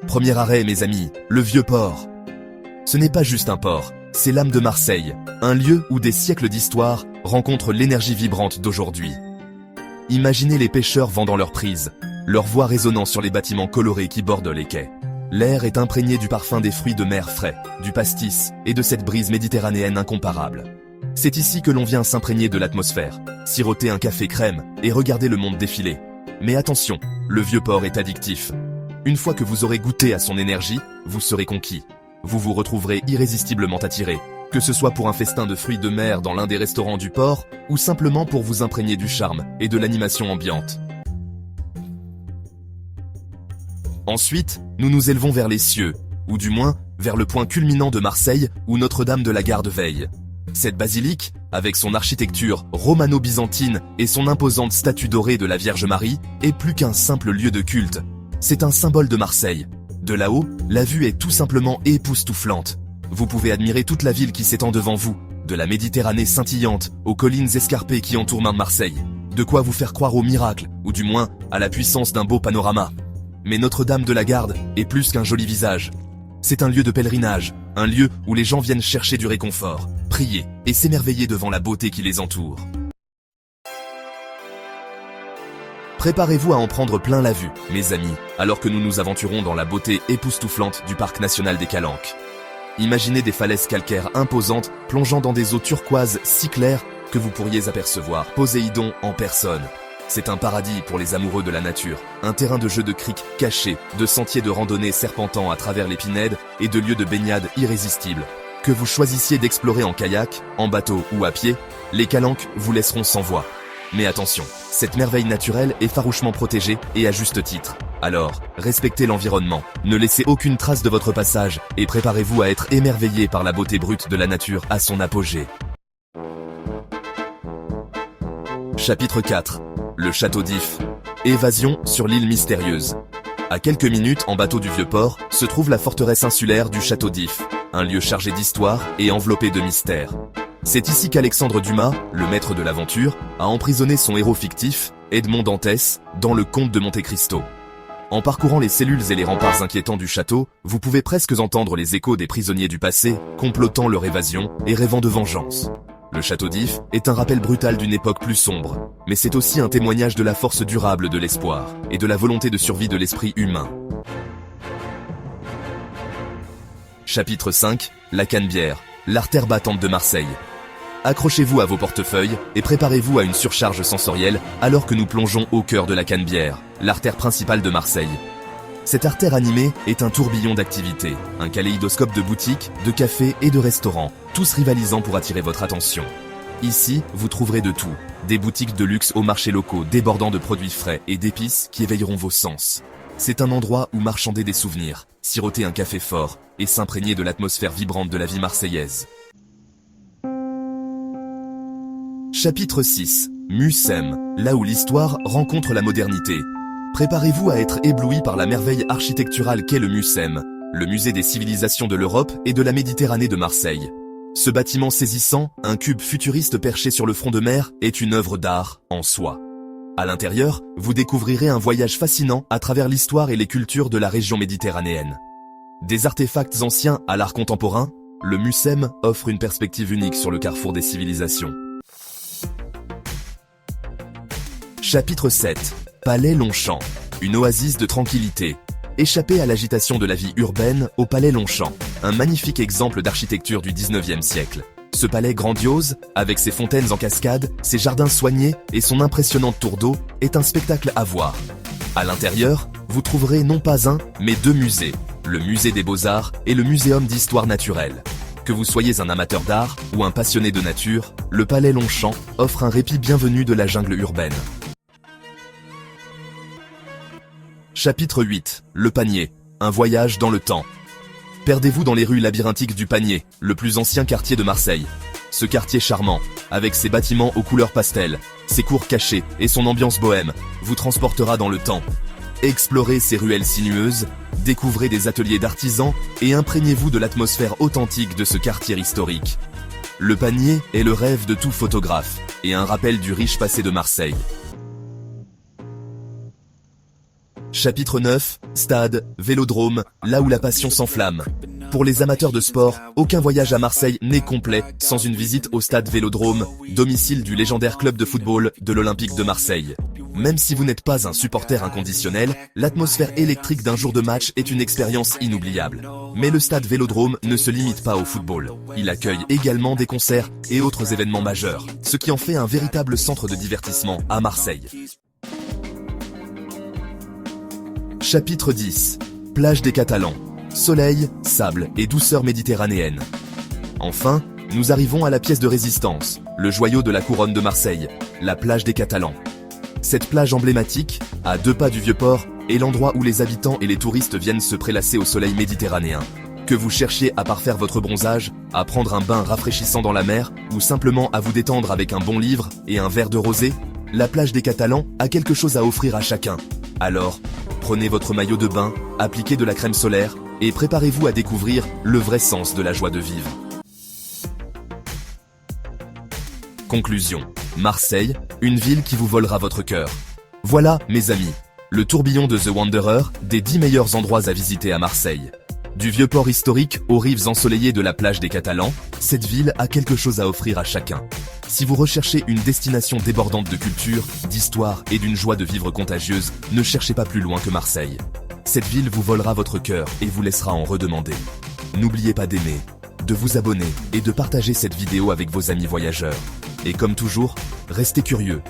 Premier arrêt, mes amis, le Vieux-Port. Ce n'est pas juste un port, c'est l'âme de Marseille, un lieu où des siècles d'histoire rencontrent l'énergie vibrante d'aujourd'hui. Imaginez les pêcheurs vendant leurs prises, leur voix résonnant sur les bâtiments colorés qui bordent les quais. L'air est imprégné du parfum des fruits de mer frais, du pastis et de cette brise méditerranéenne incomparable. C'est ici que l'on vient s'imprégner de l'atmosphère, siroter un café crème et regarder le monde défiler. Mais attention, le Vieux-Port est addictif. Une fois que vous aurez goûté à son énergie, vous serez conquis. Vous vous retrouverez irrésistiblement attiré, que ce soit pour un festin de fruits de mer dans l'un des restaurants du port, ou simplement pour vous imprégner du charme et de l'animation ambiante. Ensuite, nous nous élevons vers les cieux, ou du moins, vers le point culminant de Marseille, où Notre-Dame de la Garde veille. Cette basilique, avec son architecture romano-byzantine et son imposante statue dorée de la Vierge Marie, est plus qu'un simple lieu de culte. C'est un symbole de Marseille. De là-haut, la vue est tout simplement époustouflante. Vous pouvez admirer toute la ville qui s'étend devant vous, de la Méditerranée scintillante aux collines escarpées qui entourent Marseille. De quoi vous faire croire au miracle, ou du moins à la puissance d'un beau panorama. Mais Notre-Dame de la Garde est plus qu'un joli visage. C'est un lieu de pèlerinage, un lieu où les gens viennent chercher du réconfort, prier et s'émerveiller devant la beauté qui les entoure. Préparez-vous à en prendre plein la vue, mes amis, alors que nous nous aventurons dans la beauté époustouflante du parc national des Calanques. Imaginez des falaises calcaires imposantes plongeant dans des eaux turquoises si claires que vous pourriez apercevoir Poséidon en personne. C'est un paradis pour les amoureux de la nature, un terrain de jeu de criques cachés, de sentiers de randonnée serpentant à travers les pinèdes et de lieux de baignade irrésistibles. Que vous choisissiez d'explorer en kayak, en bateau ou à pied, les Calanques vous laisseront sans voix. Mais attention, cette merveille naturelle est farouchement protégée et à juste titre. Alors, respectez l'environnement, ne laissez aucune trace de votre passage et préparez-vous à être émerveillé par la beauté brute de la nature à son apogée. Chapitre 4. Le Château d'If. Évasion sur l'île mystérieuse. À quelques minutes en bateau du Vieux-Port se trouve la forteresse insulaire du Château d'If, un lieu chargé d'histoire et enveloppé de mystères. C'est ici qu'Alexandre Dumas, le maître de l'aventure, a emprisonné son héros fictif, Edmond Dantès, dans le Comte de Monte Cristo. En parcourant les cellules et les remparts inquiétants du château, vous pouvez presque entendre les échos des prisonniers du passé, complotant leur évasion et rêvant de vengeance. Le Château d'If est un rappel brutal d'une époque plus sombre, mais c'est aussi un témoignage de la force durable de l'espoir et de la volonté de survie de l'esprit humain. Chapitre 5. La Canebière, l'artère battante de Marseille. Accrochez-vous à vos portefeuilles et préparez-vous à une surcharge sensorielle alors que nous plongeons au cœur de la Canebière, l'artère principale de Marseille. Cette artère animée est un tourbillon d'activités, un kaléidoscope de boutiques, de cafés et de restaurants, tous rivalisant pour attirer votre attention. Ici, vous trouverez de tout, des boutiques de luxe aux marchés locaux débordant de produits frais et d'épices qui éveilleront vos sens. C'est un endroit où marchander des souvenirs, siroter un café fort et s'imprégner de l'atmosphère vibrante de la vie marseillaise. Chapitre 6. Mucem, là où l'histoire rencontre la modernité. Préparez-vous à être ébloui par la merveille architecturale qu'est le Mucem, le musée des civilisations de l'Europe et de la Méditerranée de Marseille. Ce bâtiment saisissant, un cube futuriste perché sur le front de mer, est une œuvre d'art en soi. À l'intérieur, vous découvrirez un voyage fascinant à travers l'histoire et les cultures de la région méditerranéenne. Des artefacts anciens à l'art contemporain, le Mucem offre une perspective unique sur le carrefour des civilisations. Chapitre 7. Palais Longchamp, une oasis de tranquillité. Échappez à l'agitation de la vie urbaine au Palais Longchamp, un magnifique exemple d'architecture du 19e siècle. Ce palais grandiose, avec ses fontaines en cascade, ses jardins soignés et son impressionnante tour d'eau, est un spectacle à voir. À l'intérieur, vous trouverez non pas un, mais deux musées, le musée des Beaux-Arts et le muséum d'histoire naturelle. Que vous soyez un amateur d'art ou un passionné de nature, le Palais Longchamp offre un répit bienvenu de la jungle urbaine. Chapitre 8. Le Panier, un voyage dans le temps. Perdez-vous dans les rues labyrinthiques du Panier, le plus ancien quartier de Marseille. Ce quartier charmant, avec ses bâtiments aux couleurs pastel, ses cours cachées et son ambiance bohème, vous transportera dans le temps. Explorez ses ruelles sinueuses, découvrez des ateliers d'artisans et imprégnez-vous de l'atmosphère authentique de ce quartier historique. Le Panier est le rêve de tout photographe et un rappel du riche passé de Marseille. Chapitre 9, Stade, Vélodrome, là où la passion s'enflamme. Pour les amateurs de sport, aucun voyage à Marseille n'est complet sans une visite au Stade Vélodrome, domicile du légendaire club de football de l'Olympique de Marseille. Même si vous n'êtes pas un supporter inconditionnel, l'atmosphère électrique d'un jour de match est une expérience inoubliable. Mais le Stade Vélodrome ne se limite pas au football. Il accueille également des concerts et autres événements majeurs, ce qui en fait un véritable centre de divertissement à Marseille. Chapitre 10. Plage des Catalans. Soleil, sable et douceur méditerranéenne. Enfin, nous arrivons à la pièce de résistance, le joyau de la couronne de Marseille, la plage des Catalans. Cette plage emblématique, à 2 pas du Vieux-Port, est l'endroit où les habitants et les touristes viennent se prélasser au soleil méditerranéen. Que vous cherchiez à parfaire votre bronzage, à prendre un bain rafraîchissant dans la mer, ou simplement à vous détendre avec un bon livre et un verre de rosé, la plage des Catalans a quelque chose à offrir à chacun. Alors, prenez votre maillot de bain, appliquez de la crème solaire, et préparez-vous à découvrir le vrai sens de la joie de vivre. Conclusion. Marseille, une ville qui vous volera votre cœur. Voilà, mes amis, le tourbillon de The Wanderer, des 10 meilleurs endroits à visiter à Marseille. Du vieux port historique aux rives ensoleillées de la plage des Catalans, cette ville a quelque chose à offrir à chacun. Si vous recherchez une destination débordante de culture, d'histoire et d'une joie de vivre contagieuse, ne cherchez pas plus loin que Marseille. Cette ville vous volera votre cœur et vous laissera en redemander. N'oubliez pas d'aimer, de vous abonner et de partager cette vidéo avec vos amis voyageurs. Et comme toujours, restez curieux